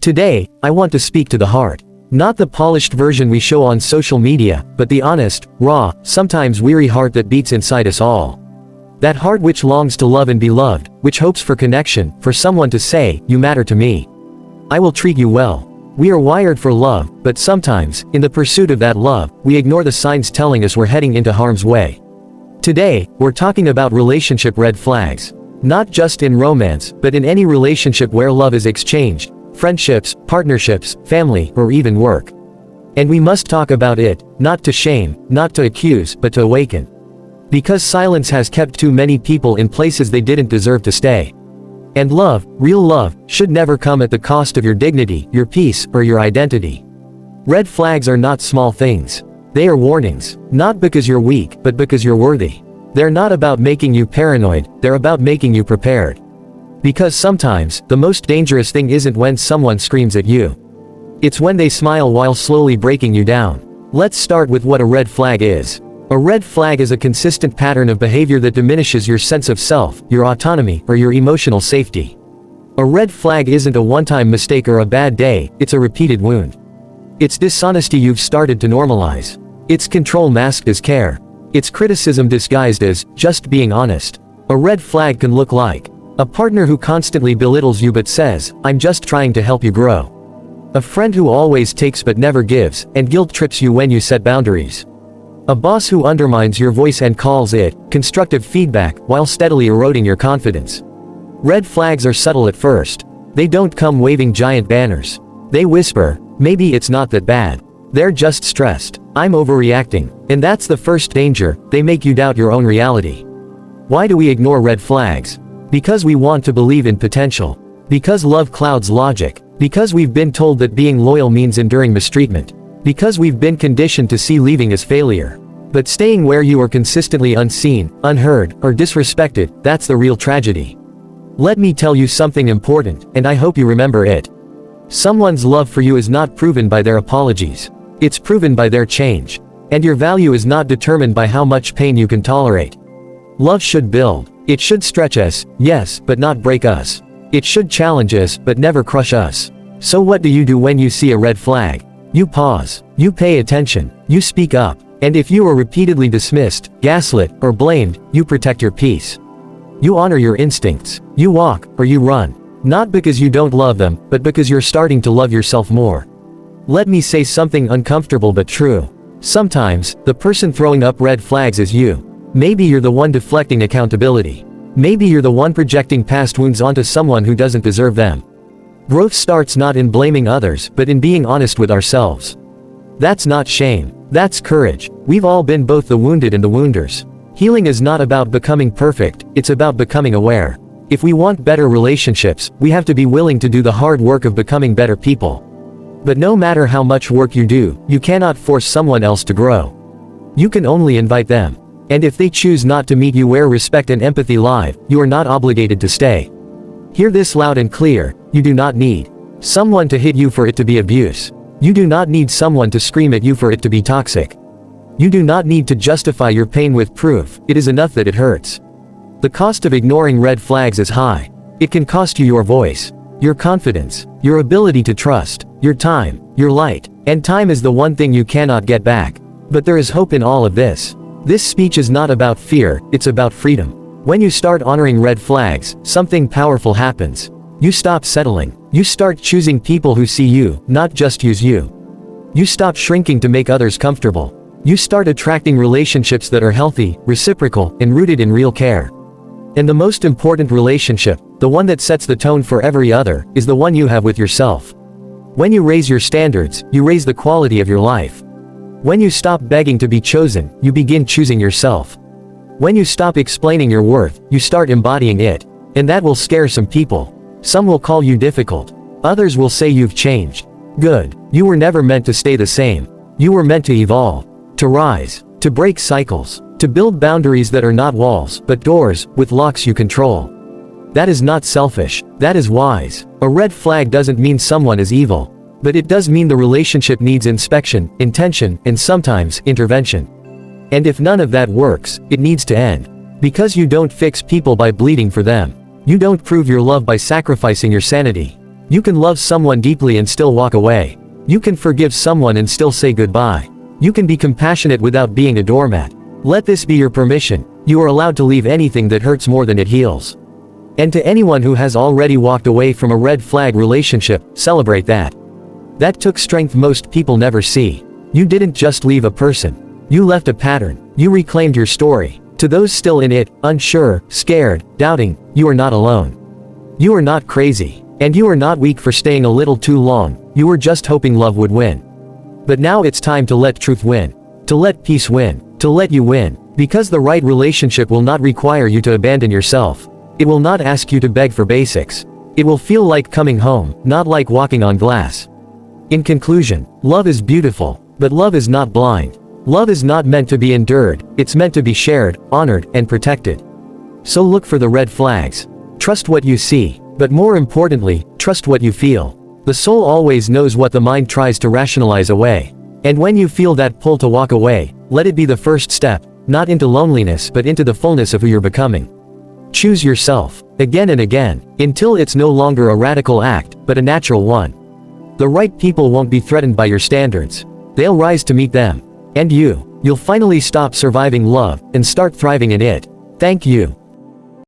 Today, I want to speak to the heart. Not the polished version we show on social media, but the honest, raw, sometimes weary heart that beats inside us all. That heart which longs to love and be loved, which hopes for connection, for someone to say, "You matter to me. I will treat you well." We are wired for love, but sometimes, in the pursuit of that love, we ignore the signs telling us we're heading into harm's way. Today, we're talking about relationship red flags. Not just in romance, but in any relationship where love is exchanged, friendships, partnerships, family, or even work. And we must talk about it, not to shame, not to accuse, but to awaken. Because silence has kept too many people in places they didn't deserve to stay. And love, real love, should never come at the cost of your dignity, your peace, or your identity. Red flags are not small things. They are warnings, not because you're weak, but because you're worthy. They're not about making you paranoid, they're about making you prepared. Because sometimes, the most dangerous thing isn't when someone screams at you. It's when they smile while slowly breaking you down. Let's start with what a red flag is. A red flag is a consistent pattern of behavior that diminishes your sense of self, your autonomy, or your emotional safety. A red flag isn't a one-time mistake or a bad day, it's a repeated wound. It's dishonesty you've started to normalize. It's control masked as care. It's criticism disguised as just being honest. A red flag can look like a partner who constantly belittles you but says, "I'm just trying to help you grow." A friend who always takes but never gives, and guilt trips you when you set boundaries. A boss who undermines your voice and calls it constructive feedback while steadily eroding your confidence. Red flags are subtle at first. They don't come waving giant banners. They whisper, "Maybe it's not that bad. They're just stressed. I'm overreacting." And that's the first danger, they make you doubt your own reality. Why do we ignore red flags? Because we want to believe in potential. Because love clouds logic. Because we've been told that being loyal means enduring mistreatment. Because we've been conditioned to see leaving as failure. But staying where you are consistently unseen, unheard, or disrespected, that's the real tragedy. Let me tell you something important, and I hope you remember it. Someone's love for you is not proven by their apologies. It's proven by their change. And your value is not determined by how much pain you can tolerate. Love should build. It should stretch us, yes, but not break us. It should challenge us, but never crush us. So what do you do when you see a red flag? You pause. You pay attention. You speak up. And if you are repeatedly dismissed, gaslit, or blamed, you protect your peace. You honor your instincts. You walk, or you run. Not because you don't love them, but because you're starting to love yourself more. Let me say something uncomfortable but true. Sometimes, the person throwing up red flags is you. Maybe you're the one deflecting accountability. Maybe you're the one projecting past wounds onto someone who doesn't deserve them. Growth starts not in blaming others, but in being honest with ourselves. That's not shame. That's courage. We've all been both the wounded and the wounders. Healing is not about becoming perfect, it's about becoming aware. If we want better relationships, we have to be willing to do the hard work of becoming better people. But no matter how much work you do, you cannot force someone else to grow. You can only invite them. And if they choose not to meet you where respect and empathy lie, you are not obligated to stay. Hear this loud and clear, you do not need someone to hit you for it to be abuse. You do not need someone to scream at you for it to be toxic. You do not need to justify your pain with proof, it is enough that it hurts. The cost of ignoring red flags is high. It can cost you your voice, your confidence, your ability to trust, your time, your light, and time is the one thing you cannot get back. But there is hope in all of this. This speech is not about fear, it's about freedom. When you start honoring red flags, something powerful happens. You stop settling. You start choosing people who see you, not just use you. You stop shrinking to make others comfortable. You start attracting relationships that are healthy, reciprocal, and rooted in real care. And the most important relationship, the one that sets the tone for every other, is the one you have with yourself. When you raise your standards, you raise the quality of your life. When you stop begging to be chosen, you begin choosing yourself. When you stop explaining your worth, you start embodying it. And that will scare some people. Some will call you difficult. Others will say you've changed. Good. You were never meant to stay the same. You were meant to evolve. To rise. To break cycles. To build boundaries that are not walls, but doors, with locks you control. That is not selfish. That is wise. A red flag doesn't mean someone is evil. But it does mean the relationship needs inspection, intention, and sometimes, intervention. And if none of that works, it needs to end. Because you don't fix people by bleeding for them. You don't prove your love by sacrificing your sanity. You can love someone deeply and still walk away. You can forgive someone and still say goodbye. You can be compassionate without being a doormat. Let this be your permission. You are allowed to leave anything that hurts more than it heals. And to anyone who has already walked away from a red flag relationship, celebrate that. That took strength most people never see. You didn't just leave a person. You left a pattern. You reclaimed your story. To those still in it, unsure, scared, doubting, you are not alone. You are not crazy. And you are not weak for staying a little too long. You were just hoping love would win. But now it's time to let truth win. To let peace win. To let you win. Because the right relationship will not require you to abandon yourself. It will not ask you to beg for basics. It will feel like coming home, not like walking on glass. In conclusion, love is beautiful, but love is not blind. Love is not meant to be endured, it's meant to be shared, honored, and protected. So look for the red flags. Trust what you see, but more importantly, trust what you feel. The soul always knows what the mind tries to rationalize away. And when you feel that pull to walk away, let it be the first step, not into loneliness but into the fullness of who you're becoming. Choose yourself, again and again, until it's no longer a radical act, but a natural one. The right people won't be threatened by your standards. They'll rise to meet them. And you'll finally stop surviving love, and start thriving in it. Thank you.